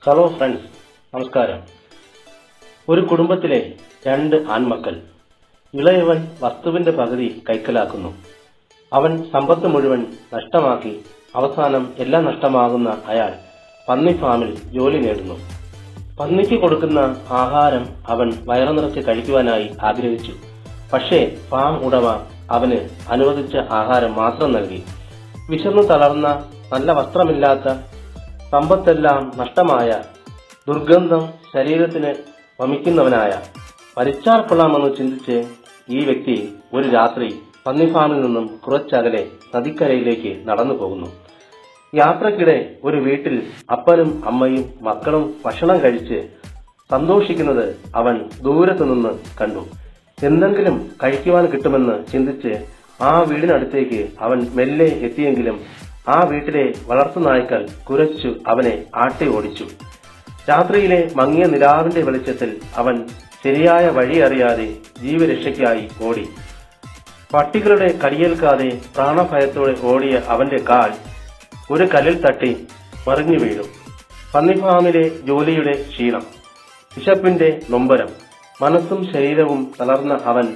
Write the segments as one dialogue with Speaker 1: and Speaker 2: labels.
Speaker 1: Hello friends, നമസ്കാരം. ഒരു കുടുംബത്തിലെ 2 ആൺമക്കൾ. ഇളയവൻ വസ്തുവിന്റെ പകുതി കൈക്കലാക്കുന്നു. അവൻ സമ്പത്ത് മുഴുവൻ നഷ്ടമാക്കി അവസാനം എല്ലാം നഷ്ടമാകുന്ന അയാൾ പന്നി ഫാമിൽ ജോലി നേടുന്നു. പന്നിക്ക് കൊടുക്കുന്ന ആഹാരം അവൻ വയറു നിറച്ച് കഴിക്കുവാനായി ആഗ്രഹിച്ചു. പക്ഷേ ഫാം ഉടമ അവന് അനുവദിച്ച ആഹാരം മാത്രം നൽകി. വിശന്നു തളർന്ന, നല്ല വസ്ത്രമില്ലാത്ത, സമ്പത്തെല്ലാം നഷ്ടമായ, ദുർഗന്ധം ശരീരത്തിന് വമിക്കുന്നവനായ, മരിച്ചാൽ കൊള്ളാമെന്ന് ചിന്തിച്ച് ഈ വ്യക്തി ഒരു രാത്രി പന്നിഫാമിൽ നിന്നും കുറച്ചകലെ നദിക്കരയിലേക്ക് നടന്നു പോകുന്നു. യാത്രക്കിടെ ഒരു വീട്ടിൽ അപ്പനും അമ്മയും മക്കളും ഭക്ഷണം കഴിച്ച് സന്തോഷിക്കുന്നത് അവൻ ദൂരത്തു നിന്ന് കണ്ടു. എന്തെങ്കിലും കഴിക്കുവാൻ കിട്ടുമെന്ന് ചിന്തിച്ച് ആ വീടിനടുത്തേക്ക് അവൻ മെല്ലെ എത്തിയെങ്കിലും ആ വീട്ടിലെ വളർത്തുനായ്ക്കൾ കുരച്ചു അവനെ ആട്ടി ഓടിച്ചു. രാത്രിയിലെ മങ്ങിയ നിലാവിന്റെ വെളിച്ചത്തിൽ അവൻ ശരിയായ വഴി അറിയാതെ ജീവരക്ഷയ്ക്കായി ഓടി. പട്ടികളുടെ കടിയേൽക്കാതെ പ്രാണഭയത്തോടെ ഓടിയ അവന്റെ കാൽ ഒരു കല്ലിൽ തട്ടി മറിഞ്ഞു വീണു. പന്നിഫാമിലെ ജോലിയുടെ ക്ഷീണം, വിശപ്പിന്റെ നൊമ്പരം, മനസ്സും ശരീരവും തളർന്ന അവൻ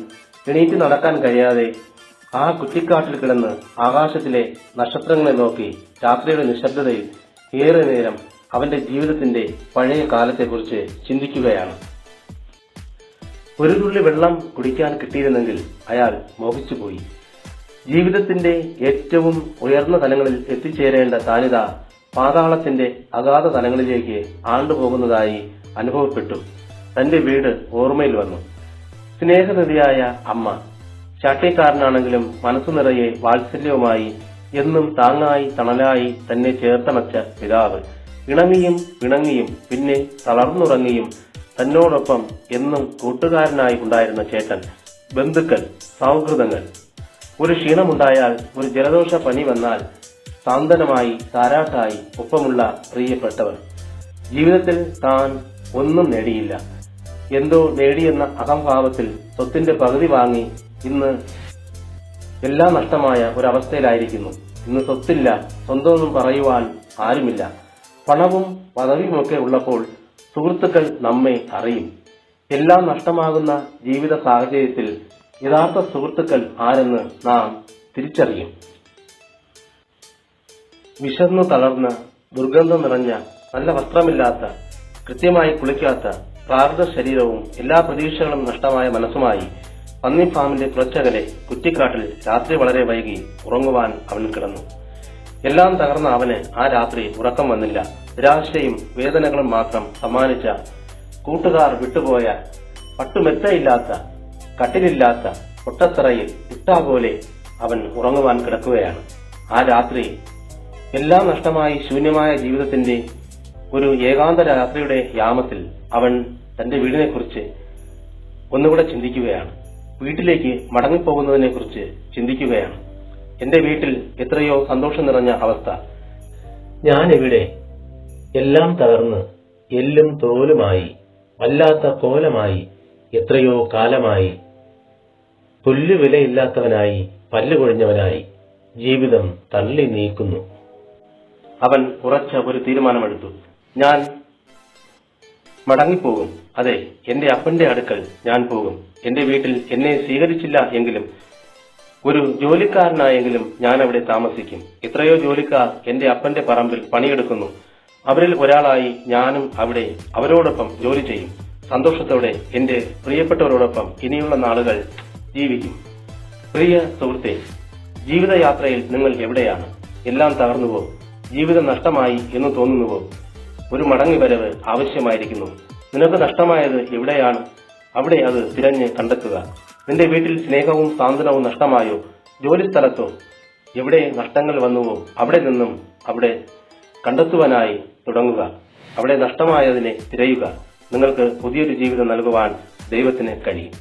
Speaker 1: എണീറ്റ് നടക്കാൻ കഴിയാതെ ആ കുറ്റിക്കാട്ടിൽ കിടന്ന് ആകാശത്തിലെ നക്ഷത്രങ്ങളെ നോക്കി രാത്രിയുടെ നിശബ്ദതയിൽ ഏറെ നേരം അവന്റെ ജീവിതത്തിന്റെ പഴയ കാലത്തെക്കുറിച്ച് ചിന്തിക്കുകയാണ്. ഒരു തുള്ളി വെള്ളം കുടിക്കാൻ കിട്ടിയിരുന്നെങ്കിൽ അയാൾ മോഹിച്ചുപോയി. ജീവിതത്തിന്റെ ഏറ്റവും ഉയർന്ന തലങ്ങളിൽ എത്തിച്ചേരേണ്ട താനിത പാതാളത്തിന്റെ അഗാധ തലങ്ങളിലേക്ക് ആണ്ടുപോകുന്നതായി അനുഭവപ്പെട്ടു. തന്റെ വീട് ഓർമ്മയിൽ വന്നു. സ്നേഹനിധിയായ അമ്മ, ചാട്ടേക്കാരനാണെങ്കിലും മനസ്സു നിറയെ വാത്സല്യവുമായി എന്നും താങ്ങായി തണലായി തന്നെ ചേർത്തണച്ച പിതാവ്, ഇണങ്ങിയും പിണങ്ങിയും പിന്നെ തളർന്നുറങ്ങിയും തന്നോടൊപ്പം എന്നും കൂട്ടുകാരനായി ഉണ്ടായിരുന്ന ചേട്ടൻ, ബന്ധുക്കൾ, സൗഹൃദങ്ങൾ. ഒരു ക്ഷീണമുണ്ടായാൽ, ഒരു ജലദോഷ പനി വന്നാൽ സാന്ത്വനമായി താരാട്ടായി ഒപ്പമുള്ള പ്രിയപ്പെട്ടവർ. ജീവിതത്തിൽ താൻ ഒന്നും നേടിയില്ല, എന്തോ നേടിയെന്ന അഹംഭാവത്തിൽ സ്വത്തിന്റെ പകുതി വാങ്ങി ഇന്ന് എല്ലാം നഷ്ടമായ ഒരവസ്ഥയിലായിരിക്കുന്നു. ഇന്ന് സ്വത്തില്ല, സ്വന്തമൊന്നും പറയുവാൻ ആരുമില്ല. പണവും പദവിയുമൊക്കെ ഉള്ളപ്പോൾ സുഹൃത്തുക്കൾ നമ്മെ അറിയും. എല്ലാം നഷ്ടമാകുന്ന ജീവിത സാഹചര്യത്തിൽ യഥാർത്ഥ സുഹൃത്തുക്കൾ ആരെന്ന് നാം തിരിച്ചറിയും. വിശന്നു തളർന്ന, ദുർഗന്ധം നിറഞ്ഞ, നല്ല വസ്ത്രമില്ലാത്ത, കൃത്യമായി കുളിക്കാത്ത, പ്രാകൃത ശരീരവും എല്ലാ പ്രതീക്ഷകളും നഷ്ടമായ മനസ്സുമായി പന്നി ഫാമിന്റെ കുറച്ചകലെ കുറ്റിക്കാട്ടിൽ രാത്രി വളരെ വൈകി ഉറങ്ങുവാൻ അവൻ കിടന്നു. എല്ലാം തകർന്ന അവന് ആ രാത്രി ഉറക്കം വന്നില്ല. നിരാശയും വേദനകളും മാത്രം സമ്മാനിച്ച, കൂട്ടുകാർ വിട്ടുപോയ, പട്ടുമെത്തയില്ലാത്ത, കട്ടിലില്ലാത്ത പൊട്ടത്തറയിൽ ഇട്ടാപോലെ അവൻ ഉറങ്ങുവാൻ കിടക്കുകയാണ്. ആ രാത്രി എല്ലാം നഷ്ടമായി ശൂന്യമായ ജീവിതത്തിന്റെ ഒരു ഏകാന്ത രാത്രിയുടെ യാമത്തിൽ അവൻ തന്റെ വീടിനെക്കുറിച്ച് ഒന്നുകൂടെ ചിന്തിക്കുകയാണ്. വീട്ടിലേക്ക് മടങ്ങിപ്പോകുന്നതിനെ കുറിച്ച് ചിന്തിക്കുകയാണ്. എന്റെ വീട്ടിൽ എത്രയോ സന്തോഷം നിറഞ്ഞ അവസ്ഥ. ഞാനിവിടെ എല്ലാം തകർന്ന് എല്ലും തോലുമായി, വല്ലാത്ത കോലമായി, എത്രയോ കാലമായി, പുല്ലുവിലയില്ലാത്തവനായി, പല്ലുകൊഴിഞ്ഞവനായി ജീവിതം തള്ളി നീക്കുന്നു. അവൻ ഉറച്ച ഒരു തീരുമാനമെടുത്തു. ഞാൻ മടങ്ങിപ്പോകും. അതെ, എന്റെ അപ്പന്റെ അടുക്കൽ ഞാൻ പോകും. എന്റെ വീട്ടിൽ എന്നെ സ്വീകരിച്ചില്ല എങ്കിലും ഒരു ജോലിക്കാരനായെങ്കിലും ഞാൻ അവിടെ താമസിക്കും. എത്രയോ ജോലിക്കാർ എന്റെ അപ്പന്റെ പറമ്പിൽ പണിയെടുക്കുന്നു. അവരിൽ ഒരാളായി ഞാനും അവിടെ അവരോടൊപ്പം ജോലി ചെയ്യും. സന്തോഷത്തോടെ എന്റെ പ്രിയപ്പെട്ടവരോടൊപ്പം ഇനിയുള്ള നാളുകൾ ജീവിക്കും. പ്രിയ സുഹൃത്തെ, ജീവിതയാത്രയിൽ നിങ്ങൾ എവിടെയാണ്? എല്ലാം തകർന്നുവോ? ജീവിതം നഷ്ടമായി എന്ന് തോന്നുന്നുവോ? ഒരു മടങ്ങിവരവ് ആവശ്യമായിരിക്കുന്നു. നിനക്ക് നഷ്ടമായത് എവിടെയാണ്? അവിടെ അത് തിരഞ്ഞ് കണ്ടെത്തുക. നിന്റെ വീട്ടിൽ സ്നേഹവും സാന്ത്വനവും നഷ്ടമായോ? ജോലിസ്ഥലത്തോ? എവിടെ നഷ്ടങ്ങൾ വന്നുവോ അവിടെ നിന്നും അവിടെ കണ്ടെത്തുവാനായി തുടങ്ങുക. അവിടെ നഷ്ടമായതിനെ തിരയുക. നിങ്ങൾക്ക് പുതിയൊരു ജീവിതം നൽകുവാൻ ദൈവത്തിന് കഴിയും.